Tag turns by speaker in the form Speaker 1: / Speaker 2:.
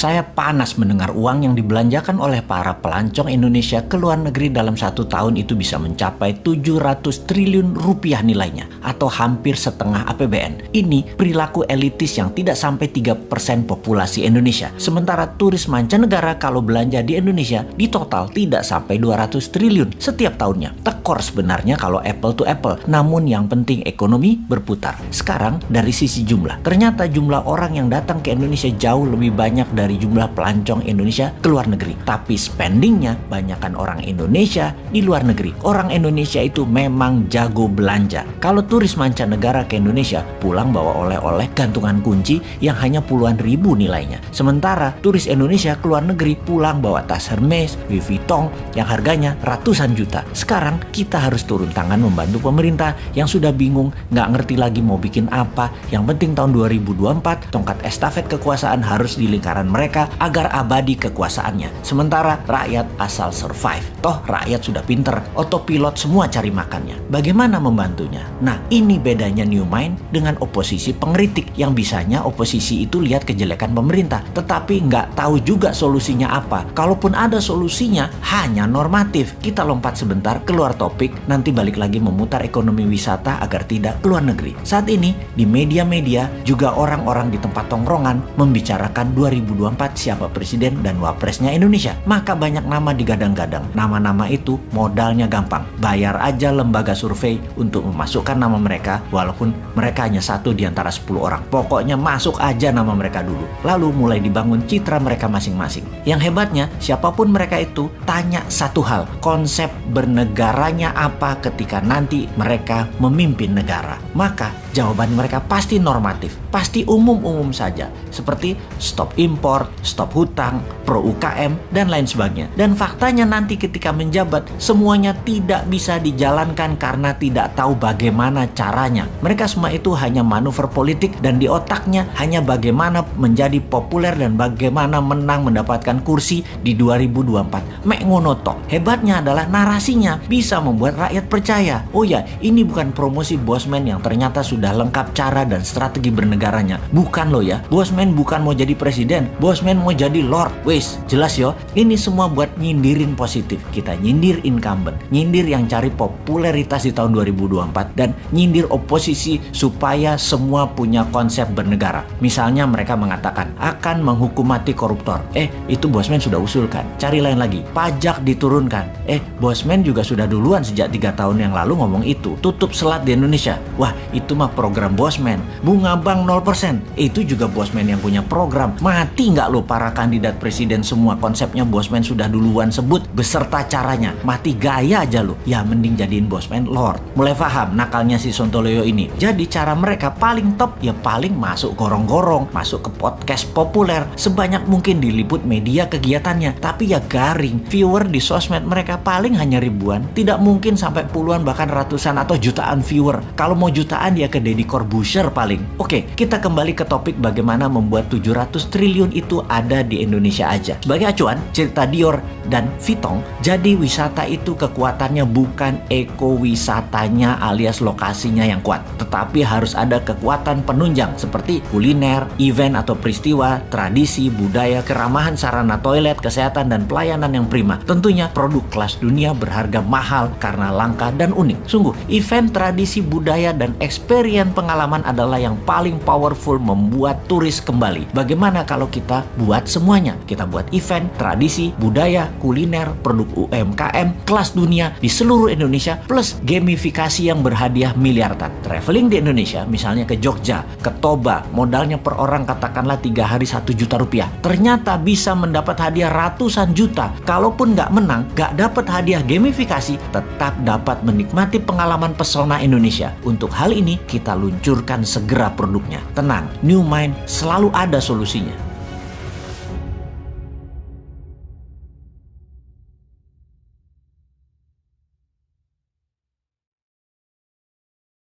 Speaker 1: Saya panas mendengar uang yang dibelanjakan oleh para pelancong Indonesia ke luar negeri dalam 1 tahun itu bisa mencapai 700 triliun rupiah nilainya, atau hampir setengah APBN. Ini perilaku elitis yang tidak sampai 3% populasi Indonesia. Sementara turis mancanegara kalau belanja di Indonesia di total tidak sampai 200 triliun setiap tahunnya. Tekor sebenarnya kalau apple to apple, namun yang penting ekonomi berputar. Sekarang dari sisi jumlah, ternyata jumlah orang yang datang ke Indonesia jauh lebih banyak dari jumlah pelancong Indonesia ke luar negeri. Tapi spendingnya banyakkan orang Indonesia di luar negeri. Orang Indonesia itu memang jago belanja. Kalau turis mancanegara ke Indonesia pulang bawa oleh-oleh gantungan kunci yang hanya puluhan ribu nilainya. Sementara turis Indonesia ke luar negeri pulang bawa tas Hermes, Louis Vuitton yang harganya ratusan juta. Sekarang kita harus turun tangan membantu pemerintah yang sudah bingung, nggak ngerti lagi mau bikin apa. Yang penting tahun 2024 tongkat estafet kekuasaan harus di lingkaran mereka agar abadi kekuasaannya. Sementara rakyat asal survive. Toh rakyat sudah pinter, otopilot semua cari makannya. Bagaimana membantunya? Nah, ini bedanya New Mind dengan oposisi pengkritik yang bisanya oposisi itu lihat kejelekan pemerintah, tetapi nggak tahu juga solusinya apa. Kalaupun ada solusinya, hanya normatif. Kita lompat sebentar keluar topik, nanti balik lagi memutar ekonomi wisata agar tidak keluar negeri. Saat ini di media-media juga orang-orang di tempat tongkrongan membicarakan 2024 siapa presiden dan wapresnya Indonesia. Maka banyak nama digadang-gadang. Nama-nama itu modalnya gampang. Bayar aja lembaga survei untuk memasukkan nama mereka, walaupun mereka hanya 1 di antara 10 orang. Pokoknya masuk aja nama mereka dulu. Lalu mulai dibangun citra mereka masing-masing. Yang hebatnya, siapapun mereka itu, tanya satu hal. Konsep bernegaranya apa ketika nanti mereka memimpin negara? Maka jawaban mereka pasti normatif, pasti umum-umum saja, seperti stop impor, stop hutang, pro UKM, dan lain sebagainya. Dan faktanya nanti ketika menjabat, semuanya tidak bisa dijalankan karena tidak tahu bagaimana caranya. Mereka semua itu hanya manuver politik dan di otaknya hanya bagaimana menjadi populer dan bagaimana menang mendapatkan kursi di 2024. Mek ngono tok. Hebatnya adalah narasinya bisa membuat rakyat percaya. Oh ya, ini bukan promosi Bosman yang ternyata sudah lengkap cara dan strategi bernegaranya. Bukan loh ya. Bosman bukan mau jadi presiden. Bosman mau jadi lord. Wes, jelas yo. Ini semua buat nyindirin positif. Kita nyindir incumbent, nyindir yang cari popularitas di tahun 2024 dan nyindir oposisi supaya semua punya konsep bernegara. Misalnya mereka mengatakan akan menghukum mati koruptor. Itu Bosman sudah usulkan. Cari lain lagi. Pajak diturunkan. Bosman juga sudah duluan sejak 3 tahun yang lalu ngomong itu. Tutup selat di Indonesia. Wah, itu mah program Bosman. Bunga bank 0%. Itu juga Bosman yang punya program. Mati nggak lo para kandidat presiden semua konsepnya Bosman sudah duluan sebut beserta caranya. Mati gaya aja lo. Ya mending jadiin Bosman lord. Mulai paham nakalnya si Sontoloyo ini. Jadi cara mereka paling top ya paling masuk gorong-gorong, masuk ke podcast populer, sebanyak mungkin diliput media kegiatannya. Tapi ya garing. Viewer di sosmed mereka paling hanya ribuan. Tidak mungkin sampai puluhan bahkan ratusan atau jutaan viewer. Kalau mau jutaan ya ke Deddy Corbuzier paling. Oke, kita kembali ke topik bagaimana membuat 700 triliun itu ada di Indonesia aja. Sebagai acuan, cerita Dior dan Vuitton, jadi wisata itu kekuatannya bukan ekowisatanya alias lokasinya yang kuat, tetapi harus ada kekuatan penunjang seperti kuliner, event atau peristiwa, tradisi, budaya, keramahan sarana toilet, kesehatan, dan pelayanan yang prima. Tentunya produk kelas dunia berharga mahal karena langka dan unik. Sungguh, event, tradisi, budaya, dan experience pengalaman adalah yang paling powerful membuat turis kembali. Bagaimana kalau kita buat semuanya? Kita buat event, tradisi, budaya, kuliner, produk UMKM, kelas dunia di seluruh Indonesia, plus gamifikasi yang berhadiah miliaran. Traveling di Indonesia, misalnya ke Jogja, ke Toba, modalnya per orang katakanlah 3 hari 1 juta rupiah. Ternyata bisa mendapat hadiah ratusan juta. Kalaupun nggak menang, nggak dapat hadiah gamifikasi, tetap dapat menikmati pengalaman pesona Indonesia. Untuk hal ini, kita luncurkan segera produknya. Tenang, New Mind selalu ada solusinya.